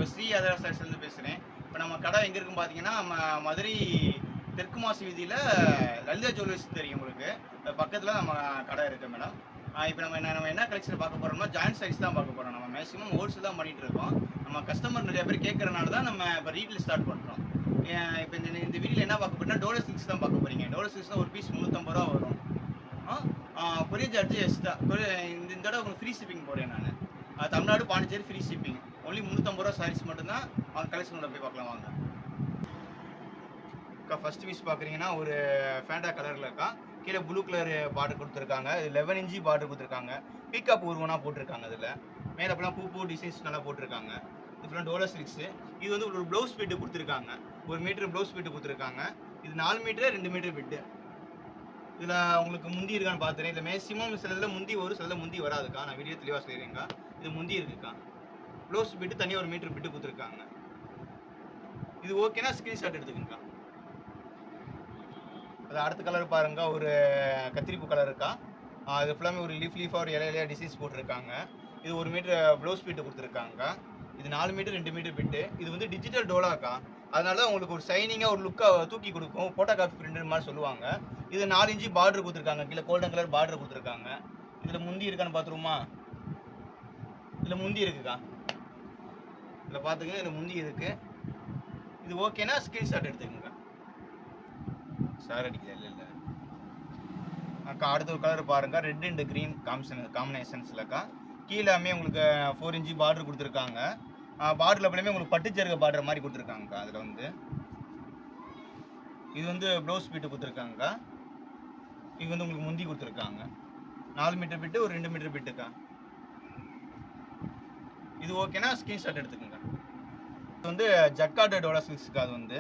இப்போ ஸ்ரீ ஆதார ஸ்டேஷன்லேருந்து பேசுகிறேன். இப்போ நம்ம கடை எங்கே இருக்குன்னு பார்த்தீங்கன்னா, மதுரை தெற்கு மாசி வீதியில லலிதா ஜுவல்லர்ஸ் தெரியும் உங்களுக்கு. பக்கத்துல நம்ம கடை இருக்கு மேடம். இப்போ நம்ம என்ன கலெக்ஷன் பார்க்க போறோம்னா, ஜாயிண்ட் சாரீஸ் தான் பார்க்க போறோம். நம்ம மேக்ஸிமம் ஹோல்சேல் தான் பண்ணிட்டு இருக்கோம். நம்ம கஸ்டமர் நிறைய பேர் கேட்கறனால தான் நம்ம இப்போ ரீட்டெயில் ஸ்டார்ட் பண்றோம். இப்போ இந்த வீடியோல என்ன பார்க்க போறீங்கன்னா, டோலர் சில்க்ஸ் தான் பார்க்க போறீங்க. டோலர் சில்க்ஸ்னா ஒரு பீஸ் ரூ. 350 வரும். Courier charge extra. இந்த தடவை உங்களுக்கு ஃப்ரீ ஷிப்பிங் போடுறேன் நான். Tamil Nadu, Pondicherry free shipping. Only ரூ. 350 சாரீஸ் மட்டும்தான். அவங்க கலெக்ஷனோட போய் பார்க்கலாம் வாங்க. ஃபர்ஸ்ட் பீஸ் பார்க்குறீங்கன்னா ஒரு ஃபேண்டா கலரில் இருக்கா. கீழே ப்ளூ கலர் பார்டர் கொடுத்துருக்காங்க. 11 இன்ச்சி பார்டர் கொடுத்துருக்காங்க. பீக்காப் உருவனா போட்டிருக்காங்க. அதில் மேலே அப்பெல்லாம் பூ டிசைன்ஸ் நல்லா போட்டிருக்காங்க. இது ஃபுல்லாக டோலர் சில்க்ஸு. இது வந்து ஒரு ப்ளவுஸ் பிட்டு கொடுத்துருக்காங்க. 1 மீட்டர் ப்ளவுஸ் பிட்டு கொடுத்துருக்காங்க. இது 4 மீட்டர் 2 மீட்டர் பிட்டு. இதில் உங்களுக்கு முந்தி இருக்கான்னு பார்த்துறேன். இதில் மேக்ஸிமம் சில இதில் முந்தி வரும், சில முந்தி வராதுக்கா. நான் வீடியோ தெளிவாக சொல்லிடுறேங்க. இது முந்தி இருக்குக்கா. ப்ளவுஸ் பிட்டு தனியாக 1 மீட்டர் பிட்டு கொடுத்துருக்காங்க. இது ஓகேனா ஸ்க்ரீன்ஷாட் எடுத்துக்கோங்க. அது அடுத்த கலர் பாருங்க, ஒரு கத்திரிப்பூ கலர் இருக்கா. இது ஃபுல்லாமே ஒரு லீஃபாக ஒரு இலையிலையா டிசைன்ஸ் போட்டிருக்காங்க. இது 1 மீட்டர் ப்ளவுஸ் பிட்டு கொடுத்துருக்காங்க. இது 4 மீட்டர் 2 மீட்டர் பிட்டு. இது வந்து டிஜிட்டல் டோலாக்கா. அதனால தான் உங்களுக்கு ஒரு ஷைனிங்காக ஒரு லுக்காக தூக்கி கொடுக்கும். போட்டோ காப்பி பிரிண்ட் மாதிரி சொல்லுவாங்க. இது 4 இன்ச்சி பார்டர் கொடுத்துருக்காங்க. கீழே கோல்டன் கலர் பார்டர் கொடுத்துருக்காங்க. இதில் முந்தி இருக்கான்னு பார்த்துருமா? இதில் முந்தி இருக்குக்கா. இதில் பார்த்துக்கங்க, இதில் முந்தி இருக்கு. இது ஓகேனா ஸ்க்ரீன்ஷாட் எடுத்துக்கோங்க. சார் அடிக்கல இல்லை அக்கா. அடுத்த ஒரு கலர் பாருங்க, ரெட் அண்ட் கிரீன் காம்பினேஷன்ஸ்லக்கா. கீழாமே உங்களுக்கு 4 இன்ச்சி பார்டர் கொடுத்துருக்காங்க. பார்டரில் அப்படியே உங்களுக்கு பட்டுச்சேர்க்க பார்டர் மாதிரி கொடுத்துருக்காங்கக்கா. அதில் வந்து இது வந்து ப்ளவுஸ் பீட்டு கொடுத்துருக்காங்கக்கா. இது வந்து உங்களுக்கு முந்தி கொடுத்துருக்காங்க. 4 மீட்டர் பிட்டு, ஒரு 2 மீட்டர் பிட்டுக்கா. இது ஓகேனா ஸ்க்ரீன்ஷாட் எடுத்துக்கோங்க. இது வந்து ஜக்கார்டு டோலா சில்க்ஸுக்கு. அது வந்து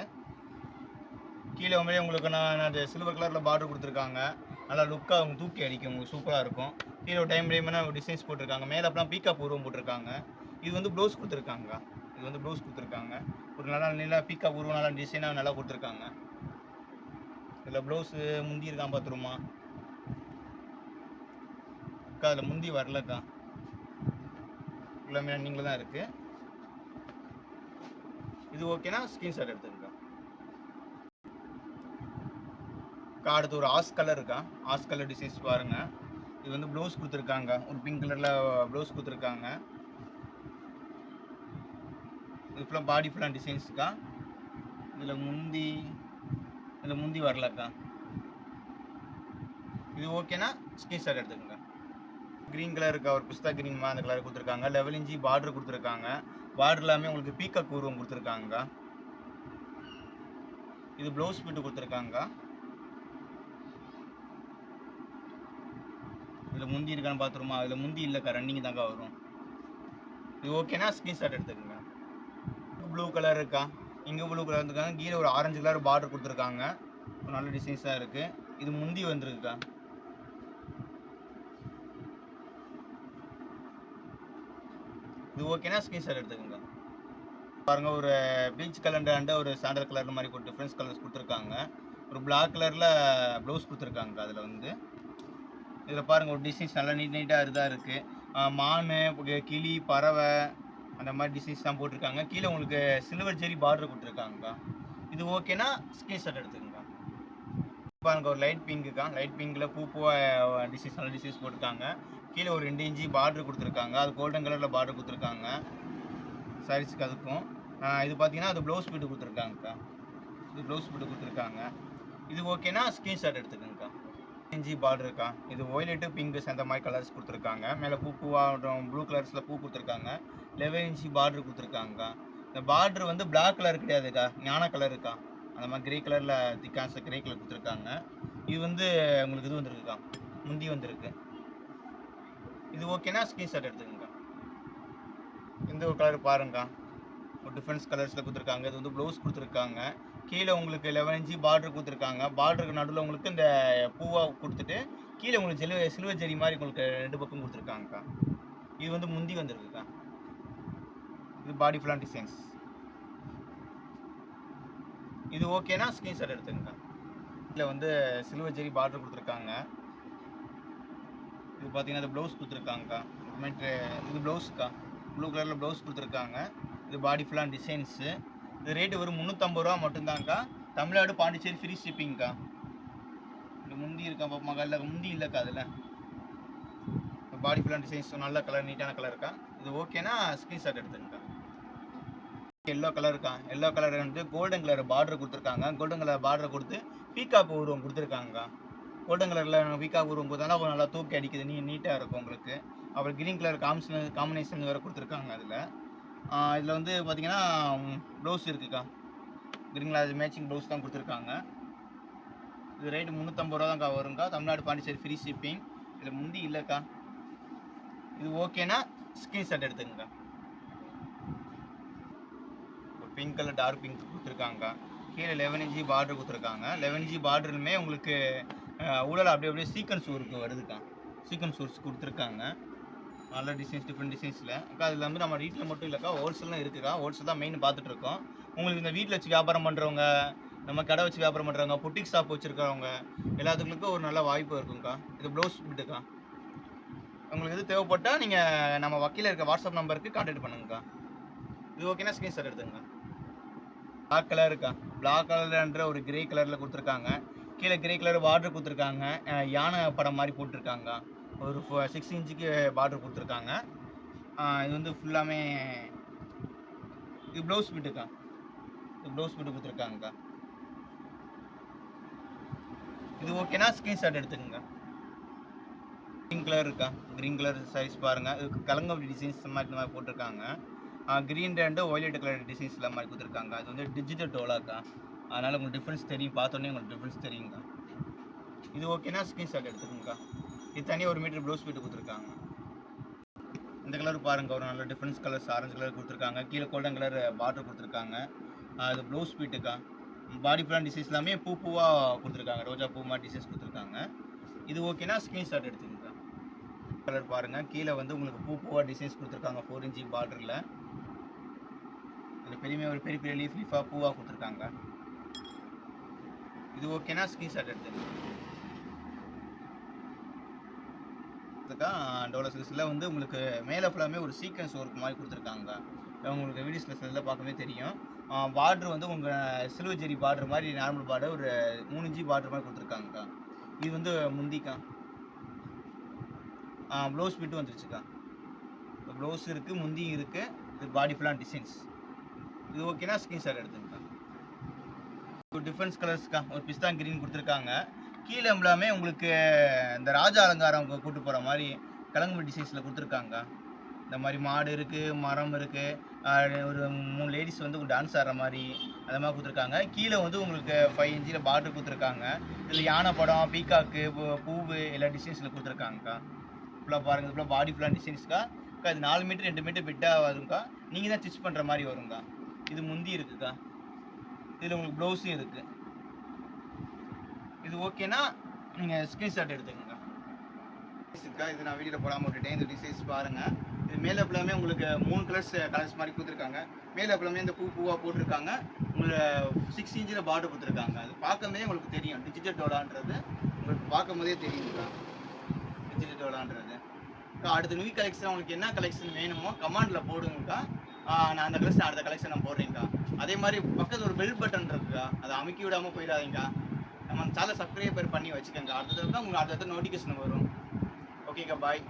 கீழே உங்களுக்கு நான் அது சில்வர் கலரில் பார்டர் கொடுத்துருக்காங்க. நல்லா லுக்காக அவங்க தூக்கி அடிக்கும், உங்களுக்கு சூப்பராக இருக்கும். கீழே ஒரு டைம்னா டிசைன்ஸ் போட்டிருக்காங்க. மேலே அப்பலாம் பீக்காப் உருவம் போட்டிருக்காங்க. இது வந்து ப்ளவுஸ் கொடுத்துருக்காங்க. இது வந்து ப்ளவுஸ் கொடுத்துருக்காங்க. ஒரு நல்லா பீக்காப் உருவம் நல்லா டிசைனாக நல்லா கொடுத்துருக்காங்க. இதில் ப்ளவுஸு முந்தி இருக்கான் பார்த்துருமா அக்கா? அதில் முந்தி வரலக்கா. எல்லாமே நீங்களே தான் இருக்குது. இது ஓகேனா ஸ்க்ரீன்ஷாட் எடுத்துக்கோங்க. அடுத்து ஒரு ஆஸ் கலர் இருக்கா. ஆஸ் கலர் டிசைன்ஸ் பாருங்க. இது வந்து ப்ளவுஸ் கொடுத்துருக்காங்க. ஒரு பிங்க் கலர்ல ப்ளவுஸ் கொடுத்துருக்காங்க. இது ஃபுல்லாக பாடி ஃபுல்லாக டிசைன்ஸுக்கா. இதில் முந்தி வரலக்கா. இது ஓகேனா ஸ்க்ரீன்ஷாட் எடுத்துக்கோங்க. க்ரீன் கலர் இருக்கா, ஒரு பிஸ்தா க்ரீன் அந்த கலர் கொடுத்துருக்காங்க. 11 இன்ச்சி பார்டர் கொடுத்துருக்காங்க. பார்டர் எல்லாமே உங்களுக்கு பீக்காக் உருவம் கொடுத்துருக்காங்க. இது ப்ளவுஸ் பிட்டு கொடுத்துருக்காங்க. இதில் முந்தி இருக்கான்னு பார்த்துருமா? அதில் முந்தி இல்லைக்கா, ரன்னிங் தாங்க வரும். இது ஓகேனா ஸ்க்ரீன்ஷாட் எடுத்துக்கோங்க. ப்ளூ கலர் இருக்கா. இங்கே ப்ளூ கலர் இருக்காங்க. கீழே ஒரு ஆரஞ்சு கலர் பார்டர் கொடுத்துருக்காங்க. ஒரு நல்ல டிசைன்ஸாக இருக்குது. இது முந்தி வந்துருக்குக்கா. இது ஓகேனா ஸ்க்ரீன்ஷாட் எடுத்துக்கோங்க. பாருங்க, ஒரு பீச் கலர் அண்ட் ஒரு சாண்டல் கலர் மாதிரி ஒரு டிஃப்ரென்ஸ் கலர்ஸ் கொடுத்துருக்காங்க. ஒரு பிளாக் கலரில் ப்ளவுஸ் கொடுத்துருக்காங்க. அதில் வந்து இதில் பாருங்கள், ஒரு டிசைன்ஸ் நல்லா நீட்டாக இதாக இருக்குது. மான், கிளி, பறவை அந்த மாதிரி டிசைன்ஸ் தான் போட்டிருக்காங்க. கீழே உங்களுக்கு சில்வர் ஜெரி பார்டர் கொடுத்துருக்காங்கக்கா. இது ஓகேனா ஸ்க்ரீன்ஷாட் எடுத்துக்கோங்க. பாருங்க, ஒரு லைட் பிங்க்குக்கா. லைட் பிங்கில் பூவாக டிசைன்ஸ் நல்ல டிசைன்ஸ் போட்டிருக்காங்க. கீழே ஒரு 2 இன்ச்சி பார்டர் கொடுத்துருக்காங்க. அது கோல்டன் கலரில் பார்டர் கொடுத்துருக்காங்க சாரீஸுக்கு. அதுக்கும் இது பார்த்தீங்கன்னா அது ப்ளவுஸ் பிட்டு கொடுத்துருக்காங்கக்கா. இது ப்ளவுஸ் பிட்டு கொடுத்துருக்காங்க. இது ஓகேனா ஸ்க்ரீன்ஷாட் எடுத்துக்கோங்கக்கா. இன்ச்சி பார்டர் இருக்கா. இது ஒய்லெட்டு பிங்க் சேர்ந்த மாதிரி கலர்ஸ் கொடுத்துருக்காங்க. மேலே பூவாக ப்ளூ கலர்ஸில் பூ கொடுத்துருக்காங்க. 11 இன்ச்சி பார்டர் கொடுத்துருக்காங்கக்கா. இந்த பார்டர் வந்து பிளாக் கலர் கிடையாதுக்கா, ஞான கலர் இருக்கா. அந்த மாதிரி கிரே கலரில் திக்காச கிரே கலர் கொடுத்துருக்காங்க. இது வந்து உங்களுக்கு இது வந்துருக்குக்கா, முந்தி வந்துருக்கு. இது ஓகேனா ஸ்க்ரீன்ஷாட் எடுத்துக்கோங்க. இந்த ஒரு கலர் பாருங்கக்கா, ஒரு டிஃப்ரென்ஸ் கலர்ஸில் கொடுத்துருக்காங்க. இது வந்து ப்ளவுஸ் கொடுத்துருக்காங்க. கீழே உங்களுக்கு 11 இன்ச்சி பார்டர் கொடுத்துருக்காங்க. பார்டருக்கு நடுவில் உங்களுக்கு இந்த பூவாக கொடுத்துட்டு கீழே உங்களுக்கு சில்வர் ஜெரி மாதிரி உங்களுக்கு 2 பக்கம் கொடுத்துருக்காங்கக்கா. இது வந்து முந்தி வந்துருக்குக்கா. இது பாடி ஃபுல்லாக டிசைன்ஸ். இது ஓகேனா ஸ்க்ரீன்ஷாட் எடுத்துக்கோங்க. இதில் வந்து சில்வர் ஜெரி பார்டர் கொடுத்துருக்காங்க. இது பார்த்தீங்கன்னா இது ப்ளவுஸ் கொடுத்துருக்காங்கக்கா. இது ப்ளவுஸுக்கா. ப்ளூ கலரில் ப்ளவுஸ் கொடுத்துருக்காங்க. இது பாடி ஃபுல்லாக டிசைன்ஸு. இது ரேட்டு ஒரு 350 ரூபா மட்டும்தான்க்கா. தமிழ்நாடு பாண்டிச்சேரி ஃப்ரீ ஷிப்பிங்க்கா. இந்த முந்தி இருக்கா பாப்பாங்க, இல்லை முந்தி இல்லைக்கா. அதில் பாடி ஃபுல்லாக டிசைன்ஸ் நல்ல கலர், நீட்டான கலருக்கா. இது ஓகேனா ஸ்க்ரீன்ஷாட் எடுத்துங்கக்கா. எல்லோ கலருக்கா. எல்லோ கலர் வந்து கோல்டன் கலர் பார்டர் கொடுத்துருக்காங்க. கோல்டன் கலர் பார்டர் கொடுத்து பீகாக் உருவம் கொடுத்துருக்காங்கக்கா. கோல்டன் கலரில் பீகாக் உருவம் கொடுத்தா நல்லா தூக்கி அடிக்குது, நீட்டாக இருக்கும் உங்களுக்கு. அப்புறம் கிரீன் கலர் காம்பினேஷன் வேறு கொடுத்துருக்காங்க. இதில் வந்து பார்த்தீங்கன்னா ப்ளவுஸ் இருக்குக்கா. கிரீன் கலர் மேட்சிங் ப்ளவுஸ் தான் கொடுத்துருக்காங்க. இது ரேட்டு 350 ரூபா தான்க்கா வரும்க்கா. Tamil Nadu Pondicherry free shipping. இதில் முந்தி இல்லைக்கா. இது ஓகேனா screenshot எடுத்துக்கங்கக்கா. Pink colour dark pink கொடுத்துருக்காங்க. கீழே 11 இன்ச்சி பார்டர் கொடுத்துருக்காங்க. 11 இன்ச்சி பார்டருமே உங்களுக்கு உடல் அப்படியே சீக்வன்ஸ் ஒர்க்கு வருதுக்கா. சீக்வன்ஸ் ஒர்க்ஸ் கொடுத்துருக்காங்க. நல்ல டிசைன்ஸ், டிஃப்ரெண்ட் டிசைன்ஸில் அக்கா. அதில் வந்து நம்ம வீட்டில் மட்டும் இல்லைக்கா, ஹோல்சேலும் இருக்குக்கா. ஹோல்சேல் தான் மெயின் பார்த்துட்ருக்கோம். உங்களுக்கு இந்த வீட்டில் வச்சு வியாபாரம் பண்ணுறவங்க, நம்ம கடை வச்சு வியாபாரம் பண்ணுறவங்க, பொட்டிக் ஷாப் வச்சுருக்கிறவங்க எல்லாத்துக்கும் ஒரு நல்ல வாய்ப்பு இருக்குங்க்கா. இது ப்ளவுஸ் பிட்டுக்கா. உங்களுக்கு எது தேவைப்பட்டால் நீங்கள் நம்ம வக்கீல இருக்க வாட்ஸ்அப் நம்பருக்கு கான்டாக்ட் பண்ணுங்கக்கா. இது ஓகேனா ஸ்க்ரீன்ஷாட் எடுத்துங்க. பிளாக் கலருக்கா. பிளாக் கலர்ன்ற ஒரு கிரே கலரில் கொடுத்துருக்காங்க. கீழே கிரே கலர் பார்டர் கொடுத்துருக்காங்க. யானை படம் மாதிரி போட்டிருக்காங்க. ஒரு 6 இன்ச்சுக்கு பார்டர் கொடுத்துருக்காங்க. இது வந்து ஃபுல்லாமே இது ப்ளவுஸ் பிட்டுக்கா. இது ப்ளவுஸ் பிட்டு கொடுத்துருக்காங்கக்கா. இது ஓகேனா ஸ்க்ரீன்ஷாட் எடுத்துக்கோங்க. க்ரீன் கலர் இருக்கா. க்ரீன் கலர் சைஸ் பாருங்கள். இது கலங்கப்படி டிசைன்ஸ் மாதிரி போட்டிருக்காங்க. க்ரீன் அண்டு ஒய்லெட் கலர் டிசைன்ஸில் மாதிரி கொடுத்துருக்காங்க. அது வந்து டிஜிட்டல் டோலாக்கா. அதனால் உங்களுக்கு டிஃப்ரென்ஸ் தெரியும். பார்த்தோன்னே உங்களுக்கு டிஃப்ரென்ஸ் தெரியுங்க. இது ஓகேனா ஸ்க்ரீன்ஷாட் எடுத்துக்கோங்கக்கா. இது தனியாக 1 மீட்டர் ப்ளவுஸ் பிட்டு கொடுத்துருக்காங்க. இந்த கலர் பாருங்கள், ஒரு நல்ல டிஃப்ரென்ஸ் கலர்ஸ் ஆரஞ்சு கலர் கொடுத்துருக்காங்க. கீழே கோல்டன் கலர் பார்டர் கொடுத்துருக்காங்க. அது ப்ளவுஸ் பிட்டுக்கா. பாடி பிளான் டிசைன்ஸ் எல்லாமே பூவாக கொடுத்துருக்காங்க. ரோஜா பூ மாதிரி டிசைன்ஸ் கொடுத்துருக்காங்க. இது ஓகேனா ஸ்க்ரீன்ஷாட் எடுத்துக்கோங்க. கலர் பாருங்கள், கீழே வந்து உங்களுக்கு பூவாக டிசைன்ஸ் கொடுத்துருக்காங்க. 4 இன்ச்சி பார்டரில் ஒரு பெரிய பெரிய லீஃபாக பூவாக கொடுத்துருக்காங்க. இது ஓகேனா ஸ்க்ரீன்ஷாட் எடுத்துக்கோங்க. டோலா சில்க்ஸில் வந்து உங்களுக்கு மேலே ஃபுல்லாமே ஒரு சீக்வன்ஸ் ஒர்க் மாதிரி கொடுத்துருக்காங்க. உங்களுக்கு வீடியோஸில் சில பார்க்கவே தெரியும். பார்டர் வந்து உங்கள் சில்வர் ஜெரி பார்டர் மாதிரி நார்மல் பார்டர் ஒரு 3 இன்ச்சி பார்டர் மாதிரி கொடுத்துருக்காங்கக்கா. இது வந்து முந்திக்கா. Blouse bit வந்துருச்சுக்கா. ப்ளவுஸ் இருக்குது, முந்தியும் இருக்குது. இது பாடி ஃபுல்லாக டிசைன்ஸ். இது ஓகேனா ஸ்க்ரீன்ஷாட் எடுத்துக்கா. ஒரு டிஃப்ரென்ஸ் கலர்ஸ்க்கா. ஒரு பிஸ்தா கிரீன் கொடுத்துருக்காங்க. கீழே எல்லாமே உங்களுக்கு இந்த ராஜா அலங்காரம் கூட்டு போகிற மாதிரி கலங்கம்படி டிசைன்ஸில் கொடுத்துருக்காங்க. இந்த மாதிரி மாடு இருக்குது, மரம் இருக்குது, ஒரு 3 லேடிஸ் வந்து டான்ஸ் ஆடுற மாதிரி அந்த மாதிரி கொடுத்துருக்காங்க. கீழே வந்து உங்களுக்கு 5 இன்ச்சில் பார்டர் கொடுத்துருக்காங்க. இதில் யானை படம், பீகாக்கு, பூவு எல்லா டிசைன்ஸில் கொடுத்துருக்காங்கக்கா. ஃபுல்லாக பாருங்கள். ஃபுல்லாக பாடி ஃபுல்லாக டிசைன்ஸ்க்கா. இது 4 மீட்டர் 2 மீட்டர் பிட்டாக வரும்க்கா. நீங்கள் தான் ஸ்டிச் பண்ணுற மாதிரி வரும்க்கா. இது முந்தி இருக்குக்கா. இதில் உங்களுக்கு ப்ளவுஸும் இருக்குது. இது ஓகேனா நீங்கள் ஸ்க்ரீன்ஷாட் எடுத்துக்கோங்க. இது நான் வீடியோவில் போடாமல் விட்டுட்டேன். இந்த டிசைன்ஸ் பாருங்கள். இது மேலே ஃபுல்லாமே உங்களுக்கு 3 கலர்ஸ் மாதிரி கொடுத்துருக்காங்க. மேலே ஃபுல்லாமே இந்த பூவாக போட்டிருக்காங்க. உங்களுக்கு 6 இன்ச்சில் பார்டர் கொடுத்துருக்காங்க. அது பார்க்கும்போதே உங்களுக்கு தெரியும் டிஜிட்டல் டோலான்றது. உங்களுக்கு பார்க்கும் போதே தெரியுங்கக்கா டிஜிட்டல் டோலான்றது. அடுத்த நியூ கலெக்ஷன் உங்களுக்கு என்ன கலெக்ஷன் வேணுமோ கமெண்டில் போடுங்கக்கா. நான் அந்த கலெக்ஷன் அடுத்த கலெக்ஷன் நான் போடுறேங்க்கா. அதே மாதிரி பக்கத்தில் ஒரு பெல் பட்டன் இருக்குக்கா. அதை அமுக்கி விடாமல் போயிடாதீங்க. நம்ம சேனலை சப்ஸ்கிரைபர் பண்ணி வச்சுக்கோங்க. அடுத்தது தான் உங்களுக்கு அடுத்த நோட்டிஃபிகேஷன் வரும். ஓகேக்கா, பாய்.